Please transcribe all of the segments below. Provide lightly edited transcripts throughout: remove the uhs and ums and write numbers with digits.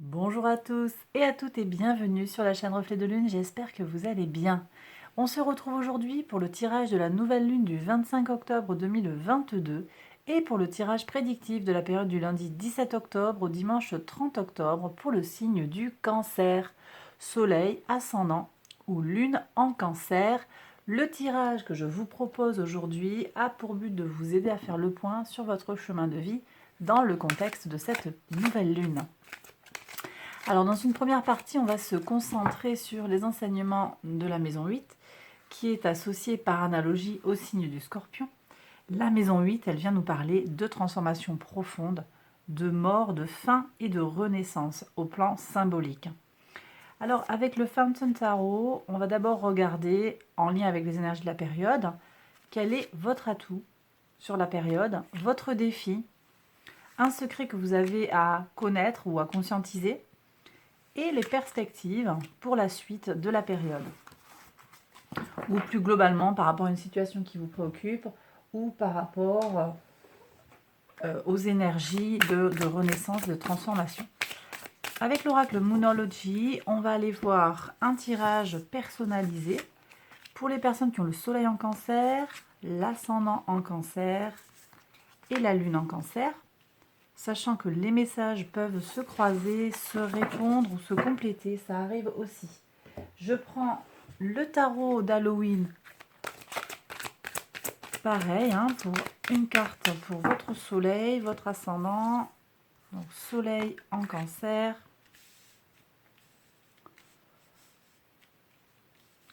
Bonjour à tous et à toutes et bienvenue sur la chaîne Reflet de Lune, j'espère que vous allez bien. On se retrouve aujourd'hui pour le tirage de la nouvelle lune du 25 octobre 2022 et pour le tirage prédictif de la période du lundi 17 octobre au dimanche 30 octobre pour le signe du Cancer, Soleil, ascendant ou Lune en Cancer. Le tirage que je vous propose aujourd'hui a pour but de vous aider à faire le point sur votre chemin de vie dans le contexte de cette nouvelle lune. Alors dans une première partie, on va se concentrer sur les enseignements de la maison 8, qui est associée par analogie au signe du Scorpion. La maison 8, elle vient nous parler de transformation profonde, de mort, de fin et de renaissance au plan symbolique. Alors avec le Fountain Tarot, on va d'abord regarder, en lien avec les énergies de la période, quel est votre atout sur la période, votre défi, un secret que vous avez à connaître ou à conscientiser, et les perspectives pour la suite de la période. Ou plus globalement par rapport à une situation qui vous préoccupe ou par rapport aux énergies de renaissance, de transformation. Avec l'oracle Moonology, on va aller voir un tirage personnalisé pour les personnes qui ont le soleil en cancer, l'ascendant en cancer et la lune en cancer, sachant que les messages peuvent se croiser, se répondre ou se compléter, ça arrive aussi. Je prends le tarot d'Halloween, pareil, pour une carte pour votre soleil, votre ascendant, donc soleil en cancer.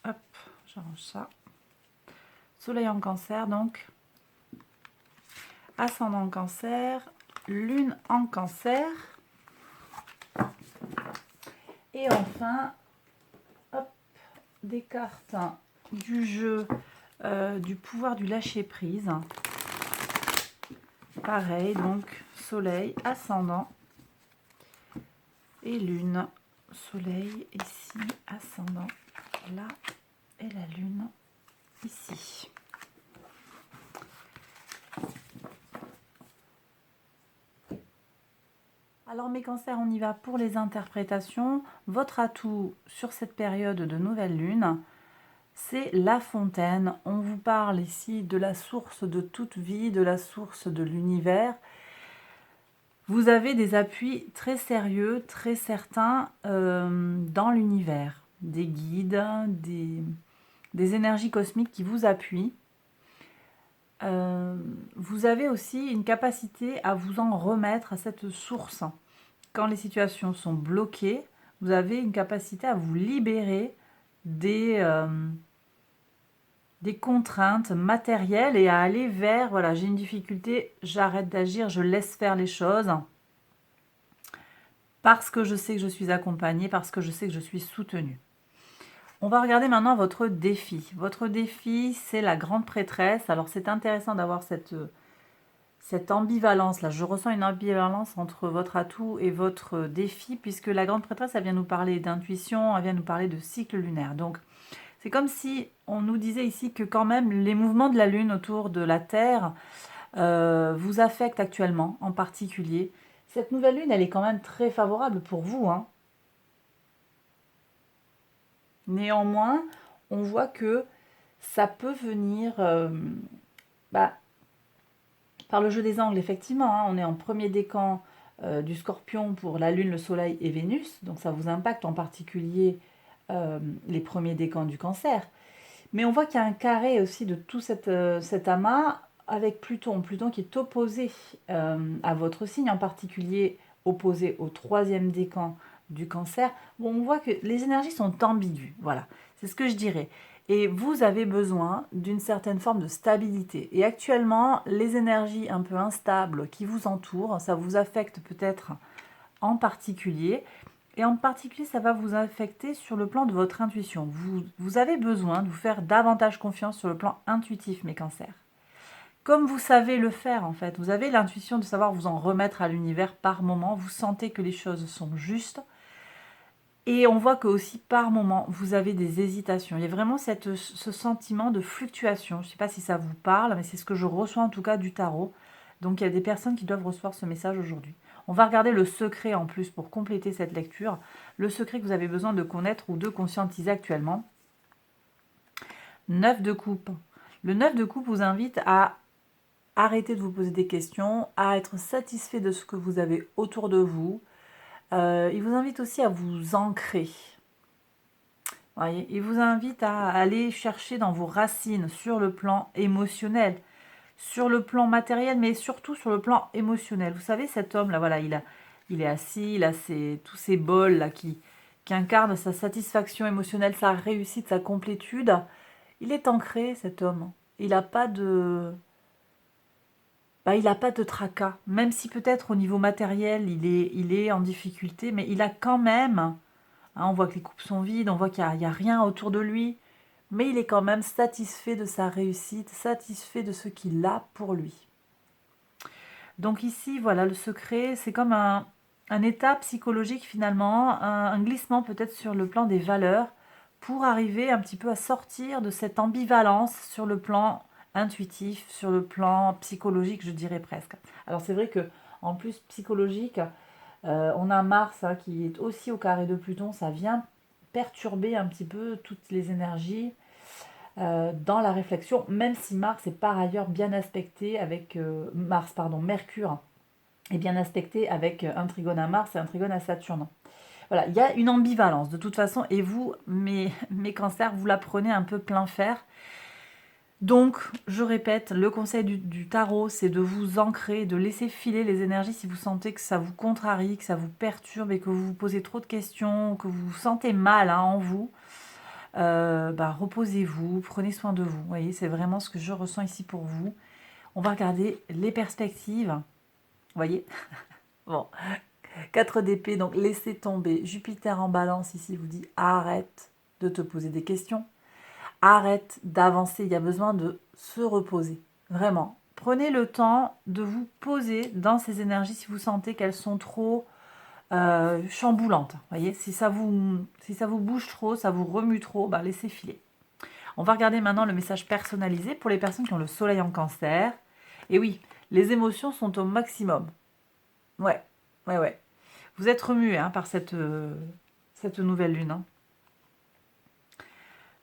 Hop, j'arrange ça. Soleil en cancer, donc ascendant en cancer, lune en cancer. Et enfin, hop, des cartes du jeu du pouvoir du lâcher prise. Pareil, donc soleil, ascendant et lune. Soleil ici, ascendant là et la lune ici. Alors mes cancers, on y va pour les interprétations. Votre atout sur cette période de nouvelle lune, c'est la fontaine. On vous parle ici de la source de toute vie, de la source de l'univers. Vous avez des appuis très sérieux, très certains dans l'univers. Des guides, des énergies cosmiques qui vous appuient. Vous avez aussi une capacité à vous en remettre à cette source. Quand les situations sont bloquées, vous avez une capacité à vous libérer des contraintes matérielles et à aller vers, voilà, j'ai une difficulté, j'arrête d'agir, je laisse faire les choses parce que je sais que je suis accompagnée, parce que je sais que je suis soutenue. On va regarder maintenant votre défi. Votre défi, c'est la grande prêtresse. Alors c'est intéressant d'avoir cette ambivalence là. Je ressens une ambivalence entre votre atout et votre défi, puisque la grande prêtresse, elle vient nous parler d'intuition, elle vient nous parler de cycle lunaire. Donc c'est comme si on nous disait ici que quand même les mouvements de la Lune autour de la Terre vous affectent actuellement en particulier. Cette nouvelle Lune, elle est quand même très favorable pour vous. Néanmoins, on voit que ça peut venir par le jeu des angles, effectivement. On est en premier décan du Scorpion pour la Lune, le Soleil et Vénus. Donc ça vous impacte en particulier les premiers décans du Cancer. Mais on voit qu'il y a un carré aussi de tout cet amas avec Pluton. Pluton qui est opposé à votre signe, en particulier opposé au troisième décan du Cancer. Bon, on voit que les énergies sont ambiguës. Voilà, c'est ce que je dirais. Et vous avez besoin d'une certaine forme de stabilité. Et actuellement, les énergies un peu instables qui vous entourent, ça vous affecte peut-être en particulier. Et en particulier, ça va vous affecter sur le plan de votre intuition. Vous avez besoin de vous faire davantage confiance sur le plan intuitif, mes cancers. Comme vous savez le faire, en fait, vous avez l'intuition de savoir vous en remettre à l'univers par moment. Vous sentez que les choses sont justes. Et on voit que aussi par moment, vous avez des hésitations. Il y a vraiment ce sentiment de fluctuation. Je ne sais pas si ça vous parle, mais c'est ce que je reçois en tout cas du tarot. Donc il y a des personnes qui doivent recevoir ce message aujourd'hui. On va regarder le secret en plus pour compléter cette lecture. Le secret que vous avez besoin de connaître ou de conscientiser actuellement. 9 de coupe. Le 9 de coupe vous invite à arrêter de vous poser des questions, à être satisfait de ce que vous avez autour de vous. Il vous invite aussi à vous ancrer. Voyez, il vous invite à aller chercher dans vos racines sur le plan émotionnel, sur le plan matériel, mais surtout sur le plan émotionnel. Vous savez, cet homme-là, voilà, il est assis, il a tous ces bols là qui incarnent sa satisfaction émotionnelle, sa réussite, sa complétude. Il est ancré, cet homme. Il n'a pas de... il n'a pas de tracas. Même si peut-être au niveau matériel, il est en difficulté, mais il a quand même... hein, on voit que les coupes sont vides, on voit qu'il n'y a rien autour de lui, mais il est quand même satisfait de sa réussite, satisfait de ce qu'il a pour lui. Donc ici, voilà, le secret, c'est comme un état psychologique finalement, un glissement peut-être sur le plan des valeurs, pour arriver un petit peu à sortir de cette ambivalence sur le plan intuitif, sur le plan psychologique, je dirais presque. Alors c'est vrai que en plus psychologique, on a Mars hein, qui est aussi au carré de Pluton, ça vient perturber un petit peu toutes les énergies dans la réflexion, même si Mars est par ailleurs bien aspecté avec Mercure est bien aspecté avec un trigone à Mars et un trigone à Saturne. Voilà, il y a une ambivalence de toute façon, et vous, mes cancers, vous la prenez un peu plein fer. Donc, je répète, le conseil du tarot, c'est de vous ancrer, de laisser filer les énergies si vous sentez que ça vous contrarie, que ça vous perturbe et que vous vous posez trop de questions, que vous vous sentez mal hein, en vous. Reposez-vous, prenez soin de vous. Vous voyez, c'est vraiment ce que je ressens ici pour vous. On va regarder les perspectives. Vous voyez. Bon, 4 d'épée, donc laissez tomber. Jupiter en balance ici vous dit arrête de te poser des questions. Arrête d'avancer, il y a besoin de se reposer. Vraiment, prenez le temps de vous poser dans ces énergies si vous sentez qu'elles sont trop chamboulantes. Voyez, si ça vous bouge trop, ça vous remue trop, laissez filer. On va regarder maintenant le message personnalisé pour les personnes qui ont le soleil en cancer. Et oui, les émotions sont au maximum. Ouais. Vous êtes remué hein, par cette nouvelle lune. Hein.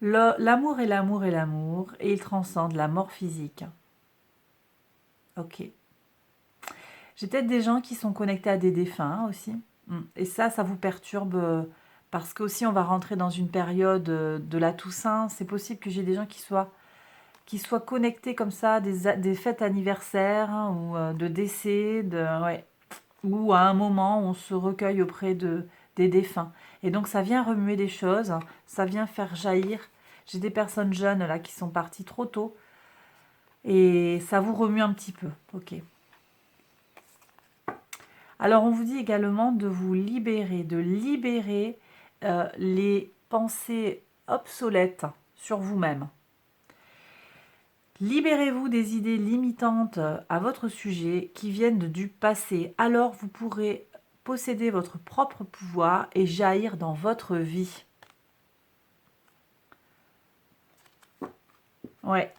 L'amour est l'amour est l'amour, et il transcende la mort physique. Ok. J'ai peut-être des gens qui sont connectés à des défunts aussi. Et ça vous perturbe parce qu'aussi on va rentrer dans une période de la Toussaint. C'est possible que j'ai des gens qui soient connectés comme ça à des fêtes anniversaires hein, ou de décès, ou à un moment où on se recueille auprès des défunts. Et donc ça vient remuer des choses, ça vient faire jaillir. J'ai des personnes jeunes là qui sont parties trop tôt et ça vous remue un petit peu. Ok. Alors on vous dit également de vous libérer, les pensées obsolètes sur vous-même. Libérez-vous des idées limitantes à votre sujet qui viennent du passé. Alors vous pourrez posséder votre propre pouvoir et jaillir dans votre vie. Ouais.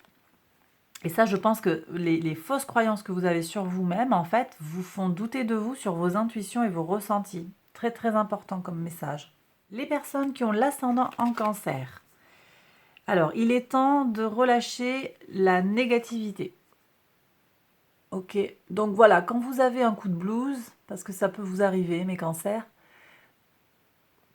Et ça, je pense que les fausses croyances que vous avez sur vous-même, en fait, vous font douter de vous sur vos intuitions et vos ressentis. Très, très important comme message. Les personnes qui ont l'ascendant en cancer. Alors, il est temps de relâcher la négativité. Ok, donc voilà, quand vous avez un coup de blues, parce que ça peut vous arriver, mes cancers,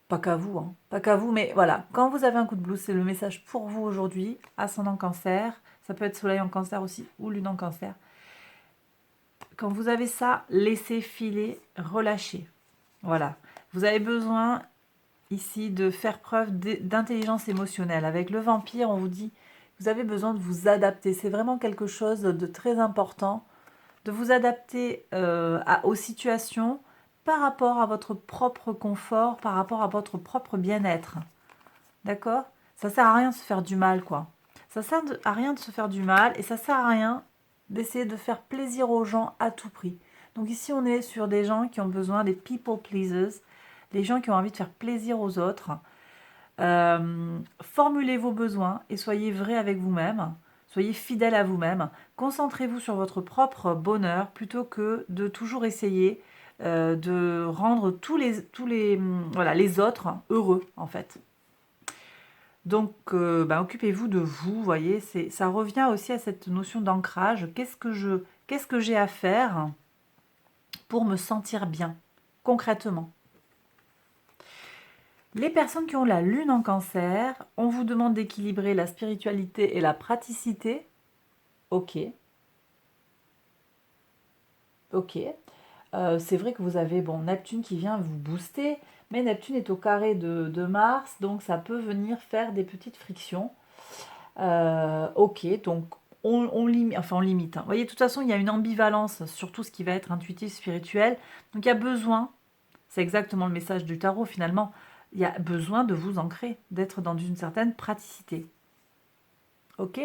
pas qu'à vous, hein, pas qu'à vous, mais voilà, quand vous avez un coup de blues, c'est le message pour vous aujourd'hui, ascendant cancer, ça peut être soleil en cancer aussi, ou lune en cancer. Quand vous avez ça, laissez filer, relâchez. Voilà, vous avez besoin ici de faire preuve d'intelligence émotionnelle. Avec le vampire, on vous dit, vous avez besoin de vous adapter, c'est vraiment quelque chose de très important, de vous adapter aux situations par rapport à votre propre confort, par rapport à votre propre bien-être. D'accord? Ça sert à rien de se faire du mal, quoi. Ça sert à rien de se faire du mal et ça sert à rien d'essayer de faire plaisir aux gens à tout prix. Donc ici, on est sur des gens qui ont besoin des people pleasers, des gens qui ont envie de faire plaisir aux autres. Formulez vos besoins et soyez vrai avec vous-même. Soyez fidèle à vous-même. Concentrez-vous sur votre propre bonheur plutôt que de toujours essayer de rendre voilà, les autres heureux, en fait. Donc, occupez-vous de vous, voyez, ça revient aussi à cette notion d'ancrage. Qu'est-ce que j'ai à faire pour me sentir bien, concrètement? Les personnes qui ont la lune en cancer, on vous demande d'équilibrer la spiritualité et la praticité. Ok. Ok. C'est vrai que vous avez Neptune qui vient vous booster, mais Neptune est au carré de Mars, donc ça peut venir faire des petites frictions. Ok, donc on limite, enfin on limite. Hein. Vous voyez, de toute façon, il y a une ambivalence sur tout ce qui va être intuitif, spirituel. Donc il y a besoin, c'est exactement le message du tarot finalement, il y a besoin de vous ancrer, d'être dans une certaine praticité. Ok?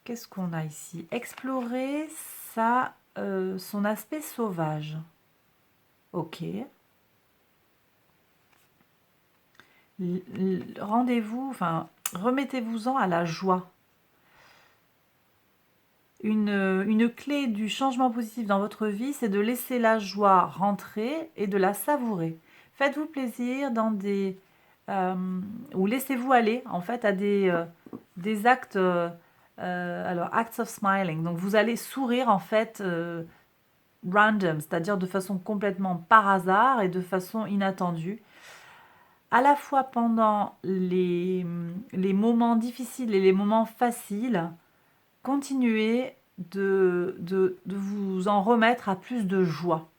Qu'est-ce qu'on a ici? Explorer son aspect sauvage. Ok. Rendez-vous, enfin, remettez-vous-en à la joie. Une clé du changement positif dans votre vie, c'est de laisser la joie rentrer et de la savourer. Faites-vous plaisir dans ou laissez-vous aller en fait à des actes, alors acts of smiling. Donc vous allez sourire en fait random, c'est-à-dire de façon complètement par hasard et de façon inattendue. À la fois pendant les moments difficiles et les moments faciles, continuez de vous en remettre à plus de joie.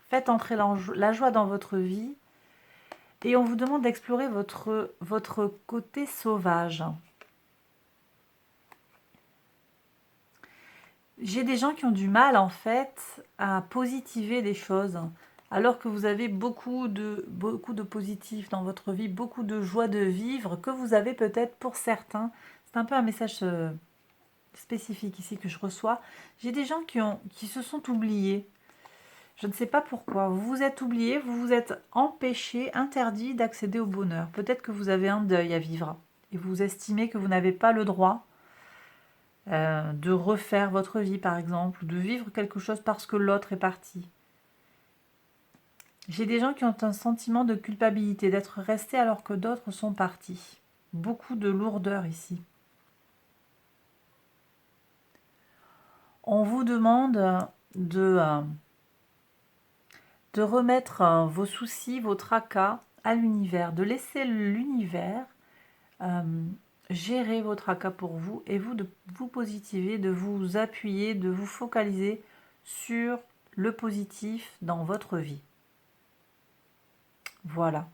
Faites entrer la joie dans votre vie et on vous demande d'explorer votre côté sauvage. J'ai des gens qui ont du mal en fait à positiver les choses alors que vous avez beaucoup de positif dans votre vie, beaucoup de joie de vivre que vous avez peut-être pour certains. C'est un peu un message spécifique ici que je reçois. J'ai des gens qui se sont oubliés. Je ne sais pas pourquoi. Vous vous êtes oubliés, vous vous êtes empêchés, interdit d'accéder au bonheur. Peut-être que vous avez un deuil à vivre et vous estimez que vous n'avez pas le droit de refaire votre vie, par exemple, ou de vivre quelque chose parce que l'autre est parti. J'ai des gens qui ont un sentiment de culpabilité, d'être restés alors que d'autres sont partis. Beaucoup de lourdeur ici. On vous demande de remettre vos soucis, vos tracas à l'univers, de laisser l'univers gérer vos tracas pour vous et vous de vous positiver, de vous appuyer, de vous focaliser sur le positif dans votre vie. Voilà.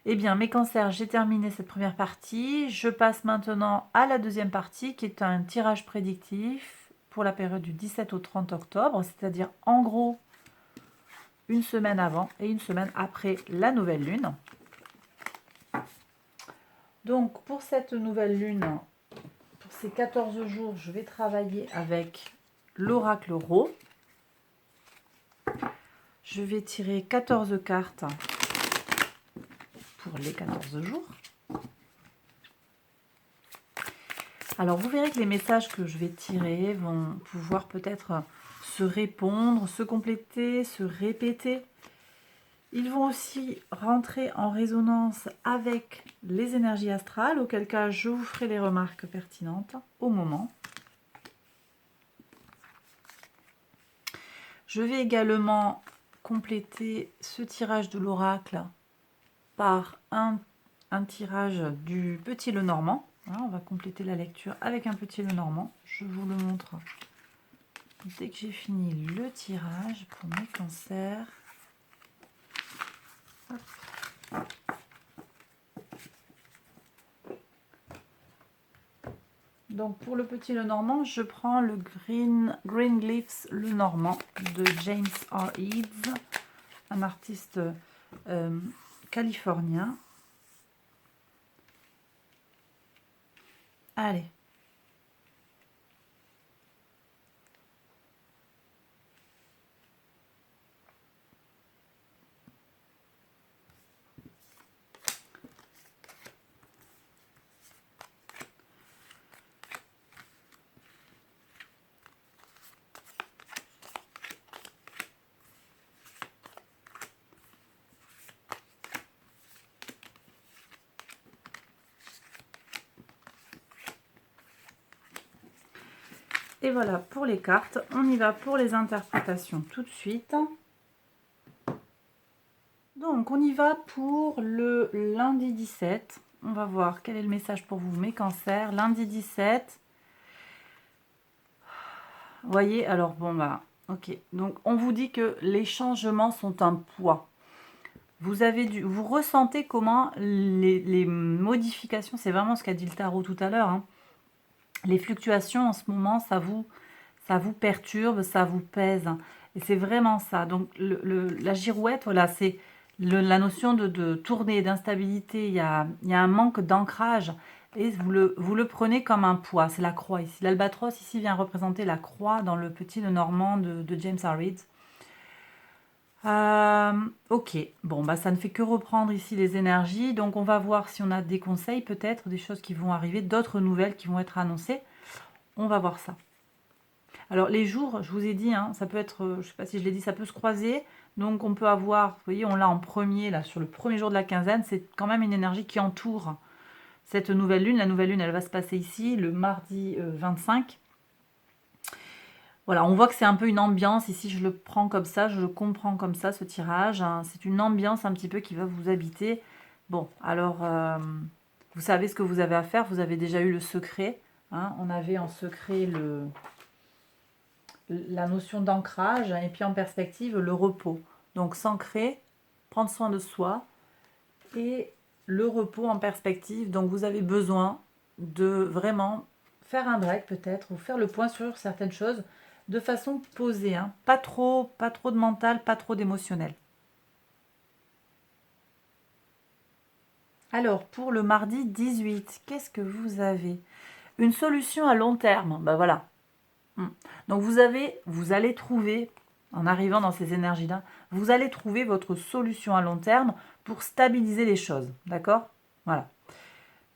Eh bien, mes cancers, j'ai terminé cette première partie. Je passe maintenant à la deuxième partie qui est un tirage prédictif pour la période du 17 au 30 octobre, c'est-à-dire en gros une semaine avant et une semaine après la nouvelle lune. Donc, pour cette nouvelle lune, pour ces 14 jours, je vais travailler avec l'oracle Ro. Je vais tirer 14 cartes pour les 14 jours. Alors, vous verrez que les messages que je vais tirer vont pouvoir peut-être se répondre, se compléter, se répéter. Ils vont aussi rentrer en résonance avec les énergies astrales, auquel cas je vous ferai les remarques pertinentes au moment. Je vais également compléter ce tirage de l'oracle par un tirage du petit Lenormand. Voilà, on va compléter la lecture avec un petit Lenormand. Je vous le montre dès que j'ai fini le tirage pour mes cancers. Hop. Donc pour le petit Lenormand, je prends le Green Glyphs Lenormand de James R. Eads, un artiste californien. Allez. Et voilà pour les cartes. On y va pour les interprétations tout de suite. Donc, on y va pour le lundi 17. On va voir quel est le message pour vous, mes cancers. Lundi 17. Vous voyez, alors bon, bah, ok. Donc, on vous dit que les changements sont un poids. Vous ressentez comment les modifications, c'est vraiment ce qu'a dit le tarot tout à l'heure, hein. Les fluctuations en ce moment, ça vous perturbe, ça vous pèse. Et c'est vraiment ça. Donc la girouette, voilà, c'est la notion de tournée, d'instabilité. Il y a un manque d'ancrage. Et vous le prenez comme un poids. C'est la croix ici. L'albatros ici vient représenter la croix dans le petit Lenormand de James R. Reed. Ok, bon, bah ça ne fait que reprendre ici les énergies. Donc on va voir si on a des conseils, peut-être, des choses qui vont arriver, d'autres nouvelles qui vont être annoncées. On va voir ça. Alors les jours, je vous ai dit, hein, ça peut être, je ne sais pas si je l'ai dit, ça peut se croiser. Donc on peut avoir, vous voyez, on l'a en premier, là, sur le premier jour de la quinzaine, c'est quand même une énergie qui entoure cette nouvelle lune. La nouvelle lune, elle va se passer ici, le mardi 25. Voilà, on voit que c'est un peu une ambiance, ici je le prends comme ça, je le comprends comme ça, ce tirage. Hein. C'est une ambiance un petit peu qui va vous habiter. Bon, alors, vous savez ce que vous avez à faire, vous avez déjà eu le secret. Hein. On avait en secret la notion d'ancrage et puis en perspective le repos. Donc s'ancrer, prendre soin de soi et le repos en perspective. Donc vous avez besoin de vraiment faire un break peut-être ou faire le point sur certaines choses de façon posée. Hein. Pas trop de mental, pas trop d'émotionnel. Alors pour le mardi 18, qu'est-ce que vous avez? Une solution à long terme. Ben voilà. Donc vous allez trouver, en arrivant dans ces énergies-là, vous allez trouver votre solution à long terme pour stabiliser les choses. D'accord? Voilà.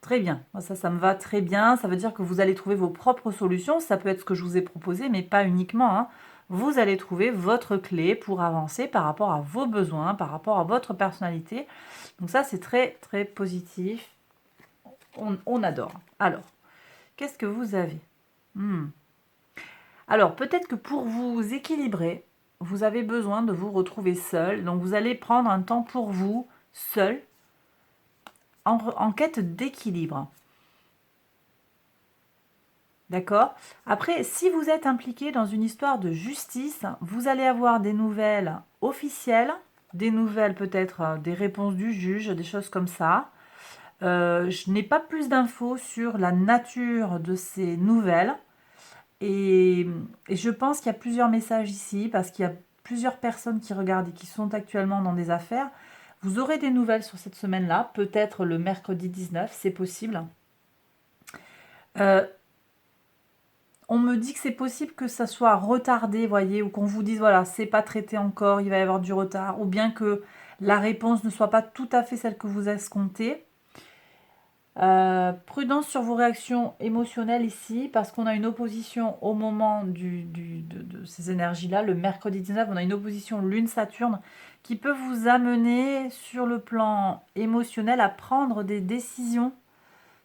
Très bien. Moi, ça me va très bien. Ça veut dire que vous allez trouver vos propres solutions. Ça peut être ce que je vous ai proposé, mais pas uniquement. Hein. Vous allez trouver votre clé pour avancer par rapport à vos besoins, par rapport à votre personnalité. Donc ça, c'est très, très positif. On adore. Alors, qu'est-ce que vous avez? Alors, peut-être que pour vous équilibrer, vous avez besoin de vous retrouver seul. Donc, vous allez prendre un temps pour vous, seul, en quête d'équilibre. D'accord? Après, si vous êtes impliqué dans une histoire de justice, vous allez avoir des nouvelles officielles, des nouvelles peut-être des réponses du juge, des choses comme ça. Je n'ai pas plus d'infos sur la nature de ces nouvelles. Et je pense qu'il y a plusieurs messages ici, parce qu'il y a plusieurs personnes qui regardent et qui sont actuellement dans des affaires. Vous aurez des nouvelles sur cette semaine-là, peut-être le mercredi 19, c'est possible. On me dit que c'est possible que ça soit retardé, voyez, ou qu'on vous dise, voilà, c'est pas traité encore, il va y avoir du retard, ou bien que la réponse ne soit pas tout à fait celle que vous escomptez. Prudence sur vos réactions émotionnelles ici, parce qu'on a une opposition au moment de ces énergies-là. Le mercredi 19, on a une opposition Lune-Saturne qui peut vous amener sur le plan émotionnel à prendre des décisions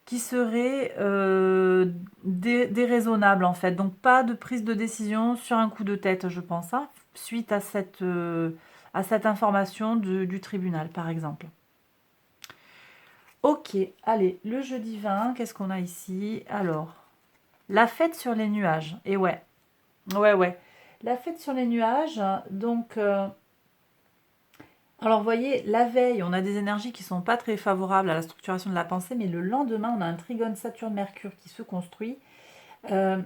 qui seraient déraisonnables en fait. Donc pas de prise de décision sur un coup de tête, je pense, hein, suite à cette information du tribunal, par exemple. Ok, allez, le jeudi 20, qu'est-ce qu'on a ici? Alors, la fête sur les nuages. Et ouais. La fête sur les nuages, donc... alors, vous voyez, la veille, on a des énergies qui ne sont pas très favorables à la structuration de la pensée, mais le lendemain, on a un trigone Saturne-Mercure qui se construit. Ça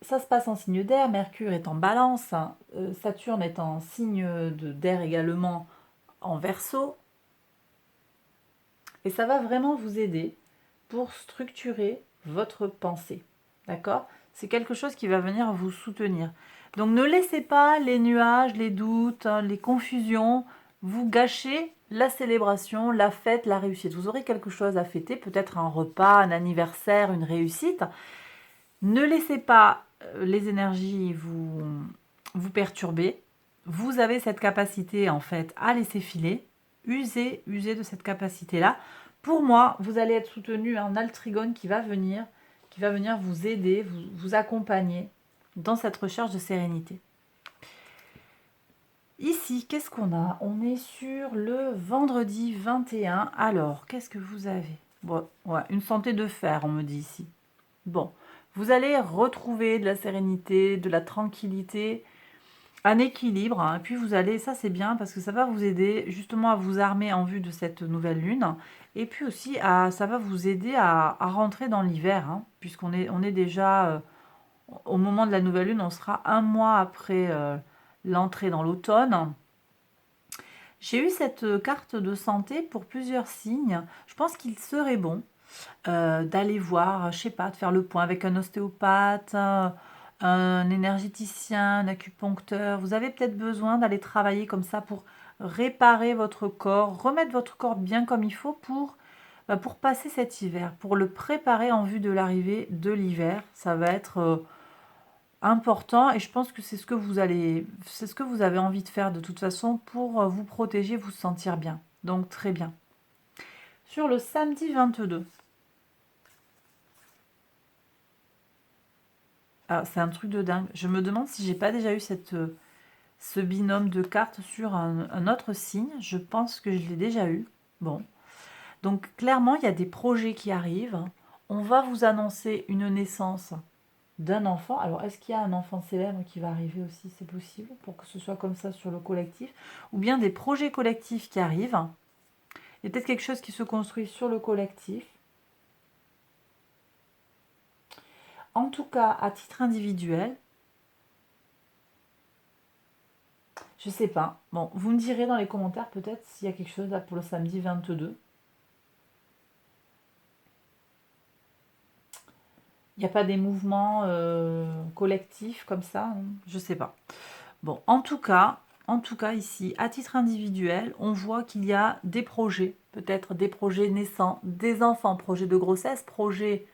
se passe en signe d'air, Mercure est en balance, Saturne est en signe d'air également en Verseau. Et ça va vraiment vous aider pour structurer votre pensée. D'accord? C'est quelque chose qui va venir vous soutenir. Donc ne laissez pas les nuages, les doutes, les confusions vous gâcher la célébration, la fête, la réussite. Vous aurez quelque chose à fêter, peut-être un repas, un anniversaire, une réussite. Ne laissez pas les énergies vous perturber. Vous avez cette capacité en fait à laisser filer. Usez de cette capacité-là. Pour moi, vous allez être soutenu en altrigone qui va venir vous aider, vous accompagner dans cette recherche de sérénité. Ici, qu'est-ce qu'on a? On est sur le vendredi 21. Alors, qu'est-ce que vous avez? Bon, ouais, une santé de fer, on me dit ici. Bon, vous allez retrouver de la sérénité, de la tranquillité, un équilibre, hein. Et puis vous allez, ça c'est bien parce que ça va vous aider justement à vous armer en vue de cette nouvelle lune. Et puis aussi, ça va vous aider à rentrer dans l'hiver, hein, puisqu'on est déjà au moment de la nouvelle lune, on sera un mois après l'entrée dans l'automne. J'ai eu cette carte de santé pour plusieurs signes. Je pense qu'il serait bon d'aller voir, je sais pas, de faire le point avec un ostéopathe, un énergéticien, un acupuncteur. Vous avez peut-être besoin d'aller travailler comme ça pour réparer votre corps, remettre votre corps bien comme il faut pour passer cet hiver, pour le préparer en vue de l'arrivée de l'hiver. Ça va être important et je pense que c'est ce que vous avez envie de faire de toute façon pour vous protéger, vous sentir bien. Donc très bien. Sur le samedi 22. Ah, c'est un truc de dingue. Je me demande si j'ai pas déjà eu ce binôme de cartes sur un autre signe. Je pense que je l'ai déjà eu. Bon. Donc clairement, il y a des projets qui arrivent. On va vous annoncer une naissance d'un enfant. Alors, est-ce qu'il y a un enfant célèbre qui va arriver aussi? C'est possible pour que ce soit comme ça sur le collectif. Ou bien des projets collectifs qui arrivent. Il y a peut-être quelque chose qui se construit sur le collectif. En tout cas, à titre individuel, je sais pas. Bon, vous me direz dans les commentaires peut-être s'il y a quelque chose là pour le samedi 22. Il n'y a pas des mouvements collectifs comme ça, hein? Je sais pas. Bon, en tout cas ici, à titre individuel, on voit qu'il y a des projets, peut-être des projets naissants, des enfants, projets de grossesse, projets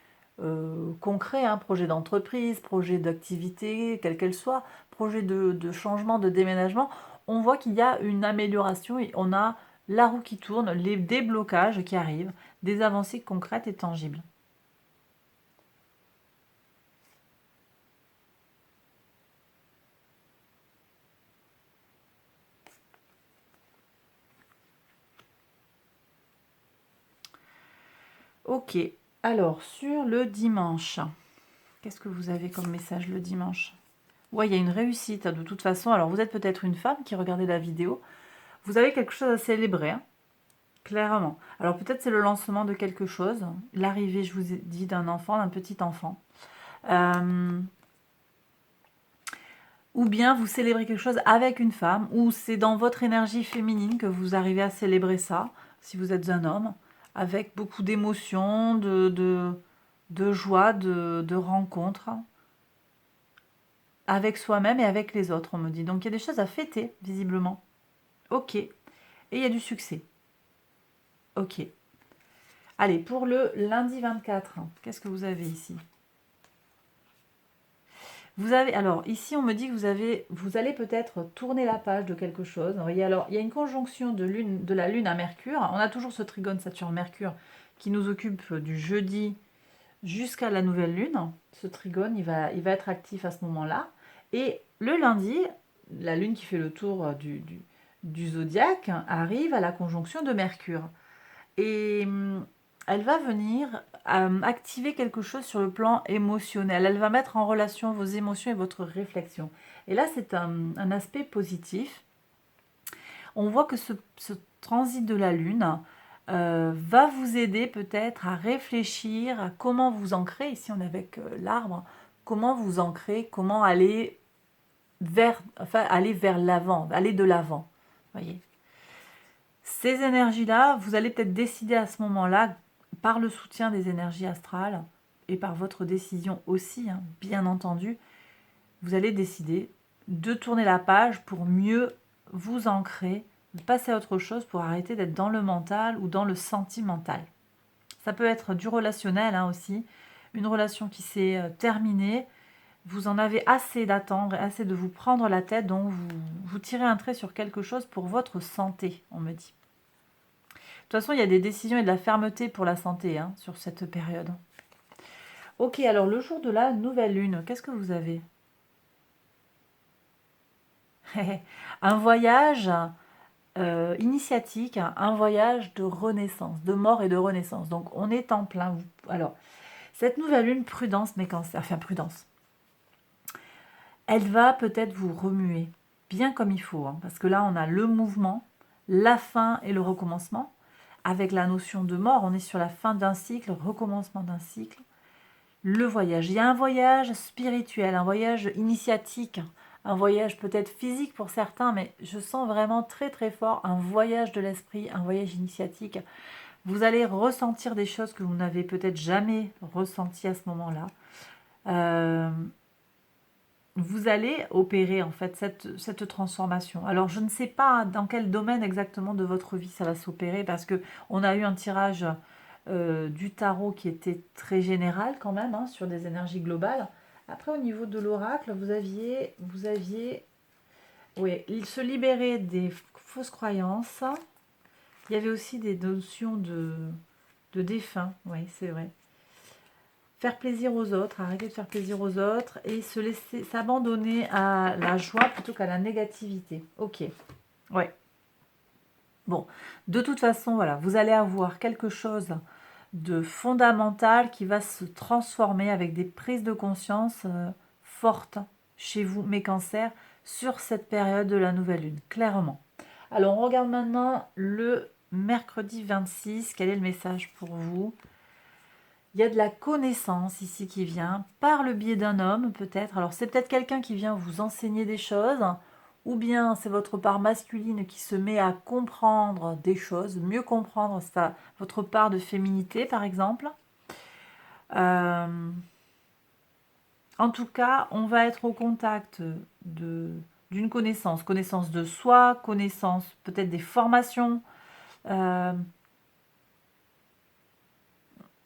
concrets, hein, projets d'entreprise, projets d'activité, quelle qu'elle soit, projets de changement, de déménagement. On voit qu'il y a une amélioration et on a la roue qui tourne, les déblocages qui arrivent, des avancées concrètes et tangibles. Ok, alors sur le dimanche, qu'est-ce que vous avez comme message le dimanche? Ouais, il y a une réussite de toute façon. Alors vous êtes peut-être une femme qui regardait la vidéo. Vous avez quelque chose à célébrer, hein, clairement. Alors peut-être c'est le lancement de quelque chose, l'arrivée, je vous ai dit, d'un enfant, d'un petit enfant. Ou bien vous célébrez quelque chose avec une femme, ou c'est dans votre énergie féminine que vous arrivez à célébrer ça, si vous êtes un homme, avec beaucoup d'émotions, de joie, de rencontres, avec soi-même et avec les autres, on me dit. Donc il y a des choses à fêter, visiblement. Ok. Et il y a du succès. Ok. Allez, pour le lundi 24, qu'est-ce que vous avez ici? Vous avez, alors ici on me dit que vous allez peut-être tourner la page de quelque chose. Vous voyez, alors il y a une conjonction de la Lune à Mercure. On a toujours ce trigone Saturne-Mercure qui nous occupe du jeudi jusqu'à la nouvelle Lune. Ce trigone, il va être actif à ce moment-là. Et le lundi, la Lune qui fait le tour du zodiaque arrive à la conjonction de Mercure. Et elle va venir activer quelque chose sur le plan émotionnel. Elle va mettre en relation vos émotions et votre réflexion. Et là, c'est un aspect positif. On voit que ce transit de la Lune va vous aider peut-être à réfléchir à comment vous ancrer. Ici, on est avec l'arbre. Comment vous ancrer, comment aller vers l'avant, aller de l'avant. Voyez. Ces énergies-là, vous allez peut-être décider à ce moment-là, par le soutien des énergies astrales et par votre décision aussi, hein, bien entendu, vous allez décider de tourner la page pour mieux vous ancrer, de passer à autre chose pour arrêter d'être dans le mental ou dans le sentimental. Ça peut être du relationnel, hein, aussi, une relation qui s'est terminée, vous en avez assez d'attendre, assez de vous prendre la tête, donc vous tirez un trait sur quelque chose pour votre santé, on me dit. De toute façon, il y a des décisions et de la fermeté pour la santé, hein, sur cette période. Ok, alors le jour de la nouvelle lune, qu'est-ce que vous avez? un voyage initiatique, un voyage de renaissance, de mort et de renaissance. Donc on est en plein. Alors, cette nouvelle lune, prudence mes cancers, enfin prudence, elle va peut-être vous remuer, bien comme il faut, hein, parce que là on a le mouvement, la fin et le recommencement. Avec la notion de mort, on est sur la fin d'un cycle, recommencement d'un cycle. Le voyage, il y a un voyage spirituel, un voyage initiatique, un voyage peut-être physique pour certains, mais je sens vraiment très très fort un voyage de l'esprit, un voyage initiatique. Vous allez ressentir des choses que vous n'avez peut-être jamais ressenties à ce moment-là. Vous allez opérer en fait cette transformation. Alors je ne sais pas dans quel domaine exactement de votre vie ça va s'opérer, parce que on a eu un tirage du tarot qui était très général quand même, hein, sur des énergies globales. Après au niveau de l'oracle, vous aviez oui, se libérer des fausses croyances. Il y avait aussi des notions de défunt, oui c'est vrai. Faire plaisir aux autres, arrêter de faire plaisir aux autres et se laisser s'abandonner à la joie plutôt qu'à la négativité. Ok, ouais. Bon, de toute façon, voilà, vous allez avoir quelque chose de fondamental qui va se transformer avec des prises de conscience fortes chez vous, mes cancers, sur cette période de la nouvelle lune, clairement. Alors, on regarde maintenant le mercredi 26. Quel est le message pour vous ? Il y a de la connaissance ici qui vient, par le biais d'un homme peut-être. Alors c'est peut-être quelqu'un qui vient vous enseigner des choses, ou bien c'est votre part masculine qui se met à comprendre des choses, mieux comprendre ça, votre part de féminité par exemple. En tout cas, on va être au contact d'une connaissance, connaissance de soi, connaissance peut-être des formations,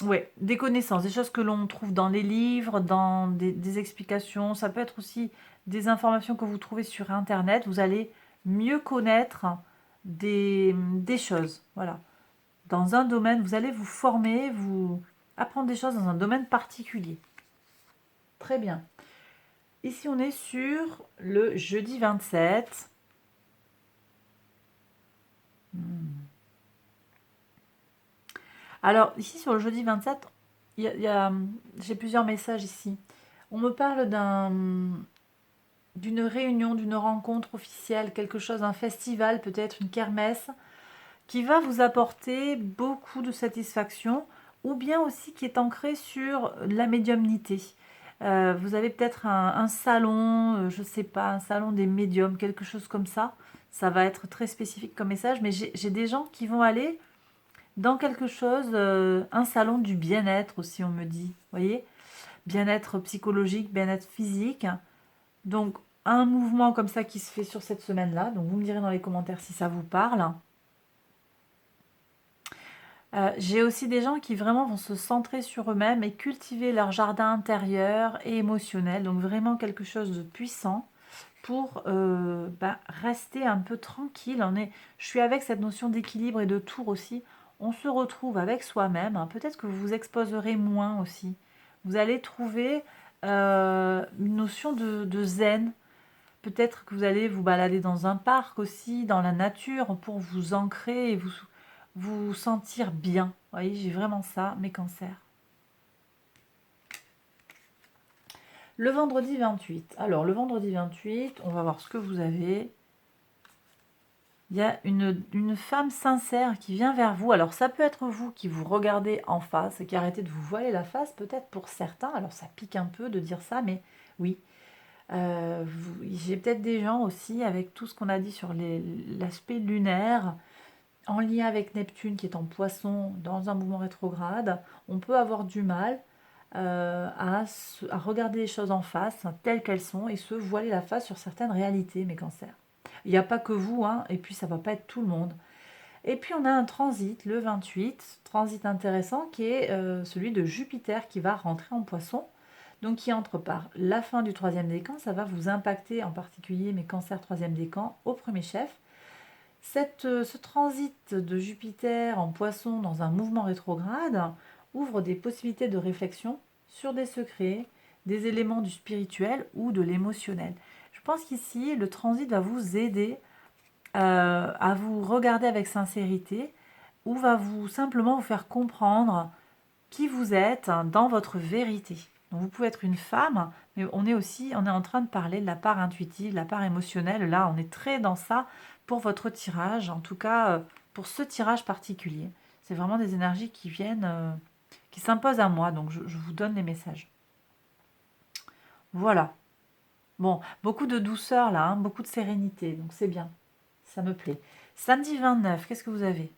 oui, des connaissances, des choses que l'on trouve dans les livres, dans des explications. Ça peut être aussi des informations que vous trouvez sur Internet. Vous allez mieux connaître des choses. Voilà. Dans un domaine, vous allez vous former, vous apprendre des choses dans un domaine particulier. Très bien. Ici, on est sur le jeudi 27. Alors, ici, sur le jeudi 27, j'ai plusieurs messages ici. On me parle d'une réunion, d'une rencontre officielle, quelque chose, un festival, peut-être une kermesse, qui va vous apporter beaucoup de satisfaction, ou bien aussi qui est ancré sur la médiumnité. Vous avez peut-être un salon, je ne sais pas, un salon des médiums, quelque chose comme ça. Ça va être très spécifique comme message, mais j'ai des gens qui vont aller dans quelque chose, un salon du bien-être aussi, on me dit. Vous voyez, bien-être psychologique, bien-être physique. Donc, un mouvement comme ça qui se fait sur cette semaine-là. Donc, vous me direz dans les commentaires si ça vous parle. J'ai aussi des gens qui vraiment vont se centrer sur eux-mêmes et cultiver leur jardin intérieur et émotionnel. Donc, vraiment quelque chose de puissant pour rester un peu tranquille. Je suis avec cette notion d'équilibre et de tour aussi. On se retrouve avec soi-même. Peut-être que vous vous exposerez moins aussi. Vous allez trouver une notion de zen. Peut-être que vous allez vous balader dans un parc aussi, dans la nature, pour vous ancrer et vous sentir bien. Vous voyez, j'ai vraiment ça, mes cancers. Le vendredi 28. Alors, le vendredi 28, on va voir ce que vous avez. Il y a une femme sincère qui vient vers vous. Alors, ça peut être vous qui vous regardez en face et qui arrêtez de vous voiler la face, peut-être pour certains. Alors, ça pique un peu de dire ça, mais oui. J'ai peut-être des gens aussi, avec tout ce qu'on a dit sur l'aspect lunaire, en lien avec Neptune qui est en poisson dans un mouvement rétrograde. On peut avoir du mal à regarder les choses en face, telles qu'elles sont, et se voiler la face sur certaines réalités, mes cancers. Il n'y a pas que vous, hein, et puis ça ne va pas être tout le monde. Et puis on a un transit, le 28, transit intéressant, qui est celui de Jupiter qui va rentrer en poisson, donc qui entre par la fin du troisième décan. Ça va vous impacter en particulier mes cancers troisième décan au premier chef. Ce transit de Jupiter en poisson dans un mouvement rétrograde ouvre des possibilités de réflexion sur des secrets, des éléments du spirituel ou de l'émotionnel. pense qu'ici, le transit va vous aider à vous regarder avec sincérité ou va simplement vous faire comprendre qui vous êtes dans votre vérité. Donc vous pouvez être une femme, mais on est en train de parler de la part intuitive, de la part émotionnelle. Là, on est très dans ça pour votre tirage, en tout cas pour ce tirage particulier. C'est vraiment des énergies qui viennent, qui s'imposent à moi, donc je vous donne les messages. Voilà. Bon, beaucoup de douceur là, hein, beaucoup de sérénité, donc c'est bien. Ça me plaît. Samedi 29, qu'est-ce que vous avez?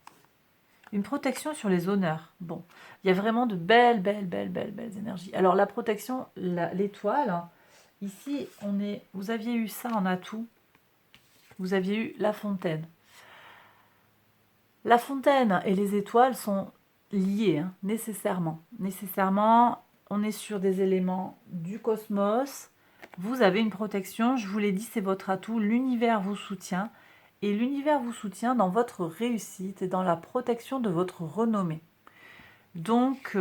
Une protection sur les honneurs. Bon, il y a vraiment de belles énergies. Alors la protection, l'étoile, hein, ici, vous aviez eu ça en atout. Vous aviez eu la fontaine. La fontaine et les étoiles sont liées, hein, nécessairement. Nécessairement, on est sur des éléments du cosmos. Vous avez une protection, je vous l'ai dit, c'est votre atout. L'univers vous soutient. Et l'univers vous soutient dans votre réussite et dans la protection de votre renommée. Donc,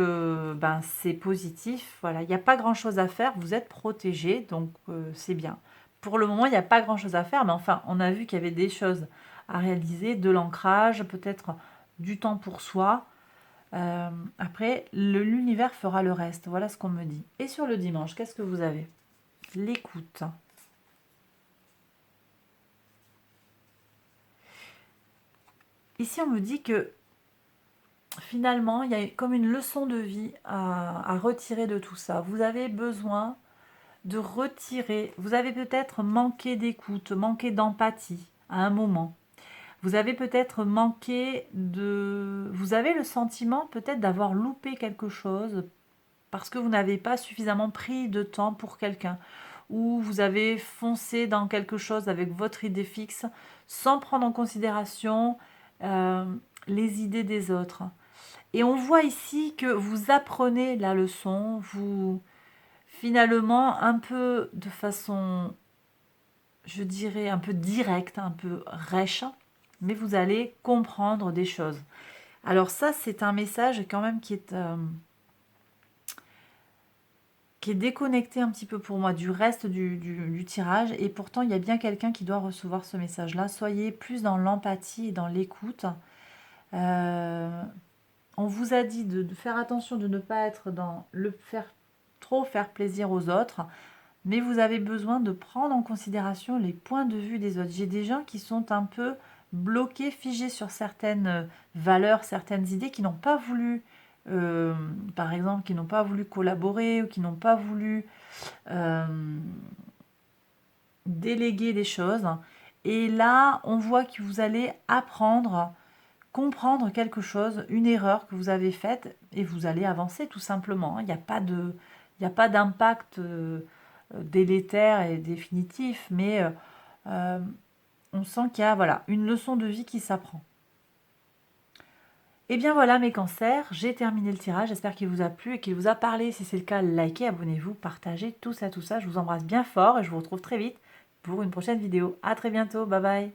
c'est positif. Voilà, il n'y a pas grand-chose à faire. Vous êtes protégé, donc c'est bien. Pour le moment, il n'y a pas grand-chose à faire, mais enfin, on a vu qu'il y avait des choses à réaliser, de l'ancrage, peut-être du temps pour soi. Après, l'univers fera le reste. Voilà ce qu'on me dit. Et sur le dimanche, qu'est-ce que vous avez? L'écoute. Ici, on me dit que finalement, il y a comme une leçon de vie à retirer de tout ça. Vous avez besoin de retirer, vous avez peut-être manqué d'écoute, manqué d'empathie à un moment. Vous avez peut-être vous avez le sentiment peut-être d'avoir loupé quelque chose parce que vous n'avez pas suffisamment pris de temps pour quelqu'un, ou vous avez foncé dans quelque chose avec votre idée fixe sans prendre en considération les idées des autres. Et on voit ici que vous apprenez la leçon, vous finalement un peu de façon, je dirais, un peu directe, un peu rêche, mais vous allez comprendre des choses. Alors ça, c'est un message quand même qui est déconnecté un petit peu pour moi du reste du tirage, et pourtant il y a bien quelqu'un qui doit recevoir ce message-là. Soyez plus dans l'empathie et dans l'écoute. On vous a dit de faire attention de ne pas être dans trop faire plaisir aux autres, mais vous avez besoin de prendre en considération les points de vue des autres. J'ai des gens qui sont un peu bloqués, figés sur certaines valeurs, certaines idées, qui n'ont pas voulu, par exemple, qui n'ont pas voulu collaborer ou qui n'ont pas voulu déléguer des choses. Et là, on voit que vous allez apprendre, comprendre quelque chose, une erreur que vous avez faite, et vous allez avancer tout simplement. Il n'y a pas d'impact délétère et définitif, mais on sent qu'il y a voilà, une leçon de vie qui s'apprend. Et bien voilà mes cancers, j'ai terminé le tirage, j'espère qu'il vous a plu et qu'il vous a parlé. Si c'est le cas, likez, abonnez-vous, partagez, tout ça, je vous embrasse bien fort et je vous retrouve très vite pour une prochaine vidéo. À très bientôt, bye bye.